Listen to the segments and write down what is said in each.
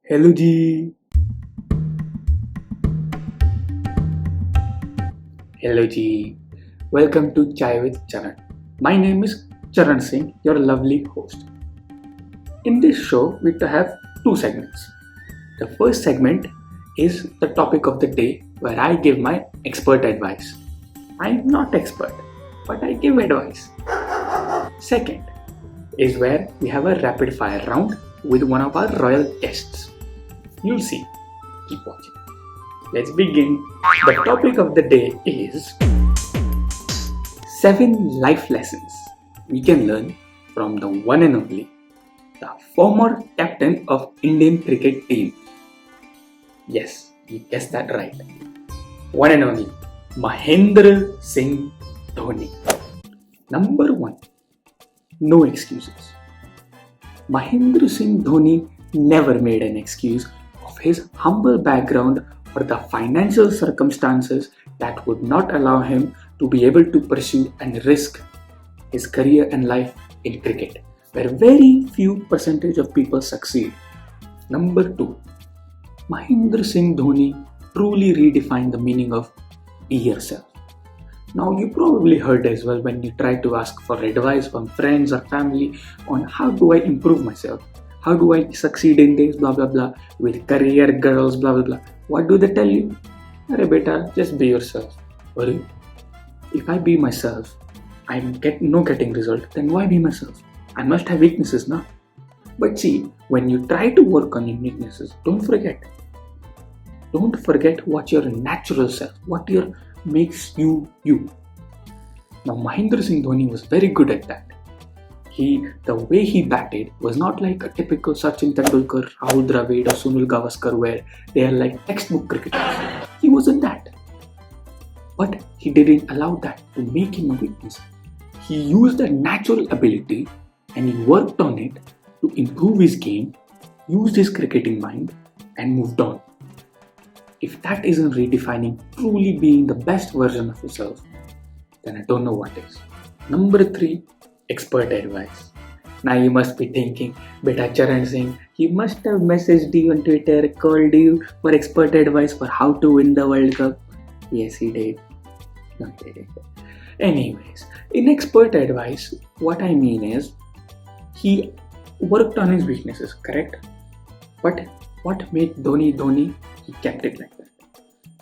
Hello ji. Hello ji. Welcome to Chai with Charan. My name is Charan Singh, your lovely host. In this show, we have two segments. The first segment is the topic of the day where I give my expert advice. I'm not expert, but I give advice. Second is where we have a rapid fire round with one of our royal guests. You'll see. Keep watching. Let's begin. The topic of the day is 7 life lessons we can learn from the one and only, the former captain of Indian cricket team. Yes, you guessed that right. One and only, Mahendra Singh Dhoni. Number 1. No excuses. Mahendra Singh Dhoni never made an excuse of his humble background or the financial circumstances that would not allow him to be able to pursue and risk his career and life in cricket, where very few percentage of people succeed. Number 2. Mahendra Singh Dhoni truly redefined the meaning of be yourself. Now you probably heard as well when you try to ask for advice from friends or family on how do I improve myself, how do I succeed in this, blah blah blah, with career, girls, blah blah blah. What do they tell you? Arey beta, just be yourself. Or if I be myself, I'm not getting result, then why be myself? I must have weaknesses now. But see, when you try to work on your weaknesses, don't forget what your natural self, what makes you you. Now Mahendra Singh Dhoni was very good at that. The way he batted was not like a typical Sachin Tendulkar, Rahul Dravid or Sunil Gavaskar where they are like textbook cricketers. He wasn't that. But he didn't allow that to make him a weakness. He used a natural ability and he worked on it to improve his game, used his cricketing mind and moved on. If that isn't redefining truly being the best version of yourself, then I don't know what is. Number 3. Expert advice. Now you must be thinking, beta Charan Singh, he must have messaged you on Twitter, called you for expert advice for how to win the World Cup. Yes, he did. No, he didn't. Anyways, in expert advice, what I mean is, he worked on his weaknesses, correct? But what made Dhoni, he kept it like that.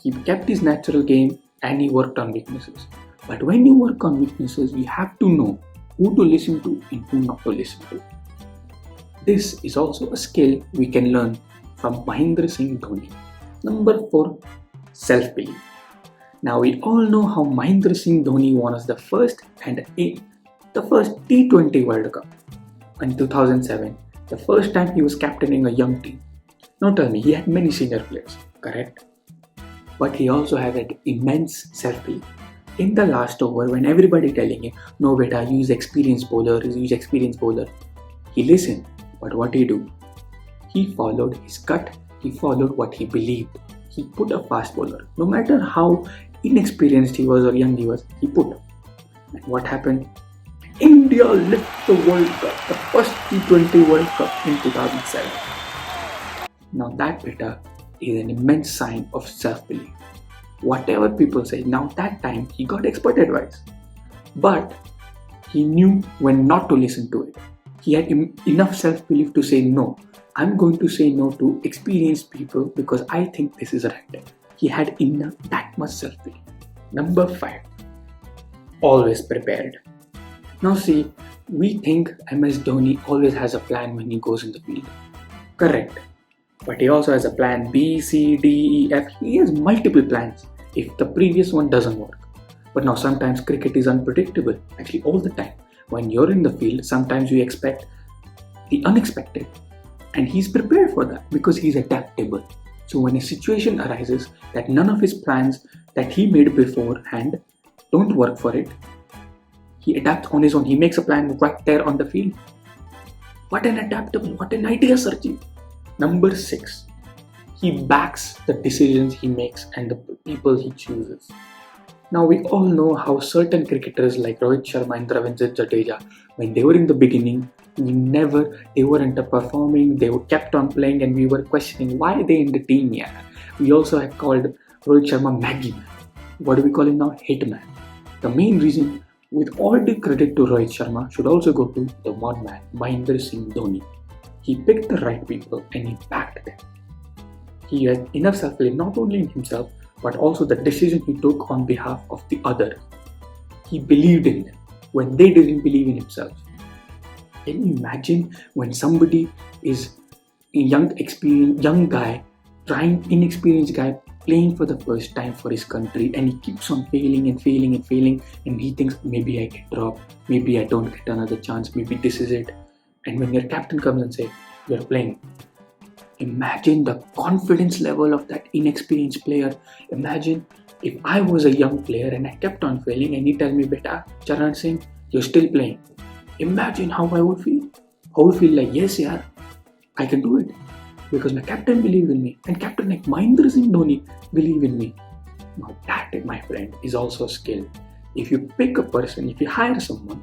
He kept his natural game and he worked on weaknesses. But when you work on weaknesses, you have to know who to listen to and who not to listen to. This is also a skill we can learn from Mahendra Singh Dhoni. Number 4. Self-belief. Now we all know how Mahendra Singh Dhoni won us the first T20 World Cup in 2007, the first time he was captaining a young team. Now tell me, he had many senior players, correct? But he also had an immense self-belief. In the last over, when everybody telling him, no beta, use experienced bowler, he listened. But what did he do? He followed his gut, he followed what he believed. He put a fast bowler. No matter how inexperienced he was or young he was, he put. And what happened? India lift the World Cup, the first T20 World Cup in 2007. Now that beta is an immense sign of self-belief. Whatever people say, now that time he got expert advice. But he knew when not to listen to it. He had enough self-belief to say no. I'm going to say no to experienced people because I think this is right. He had that much self-belief. Number 5. Always prepared. Now see, we think MS Dhoni always has a plan when he goes in the field. Correct. But he also has a plan B, C, D, E, F. He has multiple plans if the previous one doesn't work. But now sometimes cricket is unpredictable. Actually all the time. When you're in the field, sometimes you expect the unexpected. And he's prepared for that because he's adaptable. So when a situation arises that none of his plans that he made beforehand don't work for it, he adapts on his own. He makes a plan right there on the field. What an adaptable, what an idea searching. Number 6. He backs the decisions he makes and the people he chooses. Now we all know how certain cricketers like Rohit Sharma and Ravindra Jadeja, when they were in the beginning, They weren't performing, they kept on playing, and we were questioning why are they in the team here. We also had called Rohit Sharma Maggie Man. What do we call him now? Hit Man. The main reason, with all the credit to Rohit Sharma, should also go to the one man, Mahendra Singh Dhoni. He picked the right people and he backed them. He had enough self-belief not only in himself but also the decision he took on behalf of the others. He believed in them when they didn't believe in himself. Can you imagine when somebody is a young guy, inexperienced guy, playing for the first time for his country, and he keeps on failing, and he thinks maybe I get dropped, maybe I don't get another chance, maybe this is it. And when your captain comes and says, you're playing, imagine the confidence level of that inexperienced player. Imagine if I was a young player and I kept on failing and he tells me, Beta, Charan Singh, you're still playing. Imagine how I would feel. I would feel like, yes, yeah, I can do it. Because my captain believed in me. And captain like Mahendra Singh Dhoni believe in me. Now that, my friend, is also a skill. If you pick a person, if you hire someone,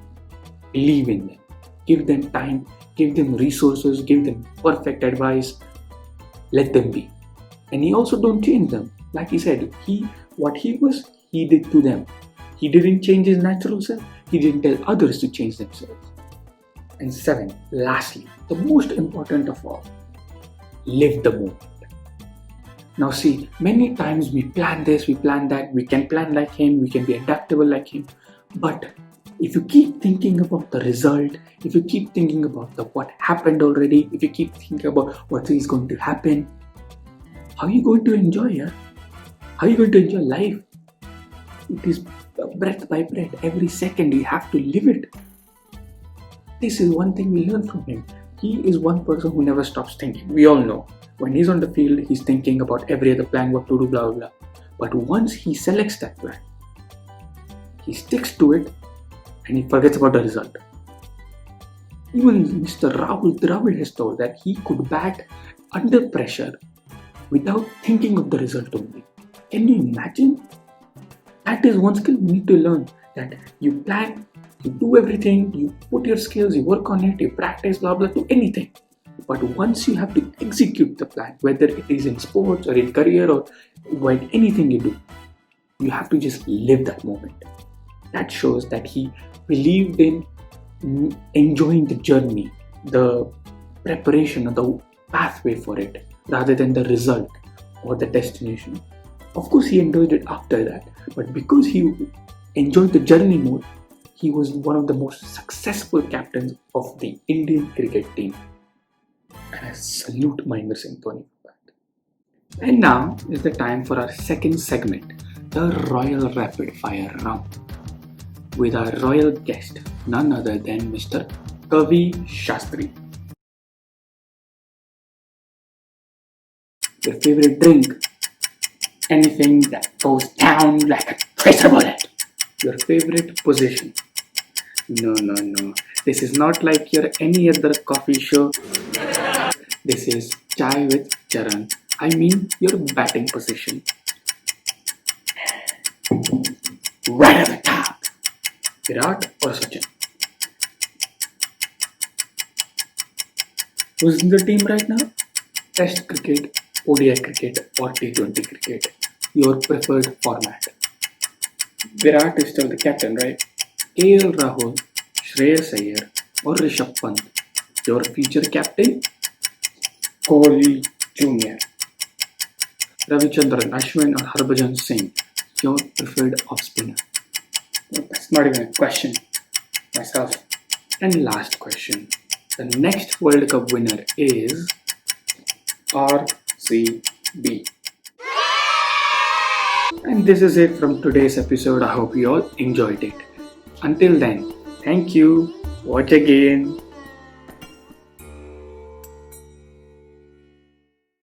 believe in them. Give them time, give them resources, give them perfect advice. Let them be. And he also don't change them. Like he said, what he was, he did to them. He didn't change his natural self. He didn't tell others to change themselves. And 7, lastly, the most important of all, live the moment. Now see, many times we plan this, we plan that, we can plan like him, we can be adaptable like him. But if you keep thinking about the result, if you keep thinking about what happened already, if you keep thinking about what is going to happen, how are you going to enjoy it? How are you going to enjoy life? It is breath by breath. Every second you have to live it. This is one thing we learn from him. He is one person who never stops thinking. We all know. When he's on the field, he's thinking about every other plan, what to do, blah, blah, blah. But once he selects that plan, he sticks to it and he forgets about the result. Even Mr. Rahul Dravid has told that he could bat under pressure without thinking of the result only. Can you imagine? That is one skill you need to learn. That you plan, you do everything, you put your skills, you work on it, you practice, blah, blah, do anything. But once you have to execute the plan, whether it is in sports or in career or anything you do, you have to just live that moment. That shows that he believed in enjoying the journey, the preparation, or the pathway for it, rather than the result or the destination. Of course, he enjoyed it after that, but because he enjoyed the journey more, he was one of the most successful captains of the Indian cricket team. And I salute Mahendra Singh Dhoni for that. And now is the time for our second segment, the Royal Rapid Fire round, with our royal guest, none other than Mr. Kavi Shastri. Your favorite drink? Anything that goes down like a tracer bullet. Your favorite position? No. This is not like your any other coffee show. This is Chai with Charan. I mean your batting position. Right at the top. Virat or Sachin? Who's in the team right now? Test cricket, ODI cricket or T20 cricket. Your preferred format. Virat is still the captain, right? KL Rahul, SHREYAS Iyer or Rishabh Pant. Your future captain? Kohli Jr. Ravichandran Ashwin or Harbhajan Singh. Your preferred off-spinner. That's not even a question. Myself. And last question. The next World Cup winner is RCB. And this is it from today's episode. I hope you all enjoyed it. Until then, thank you. Watch again.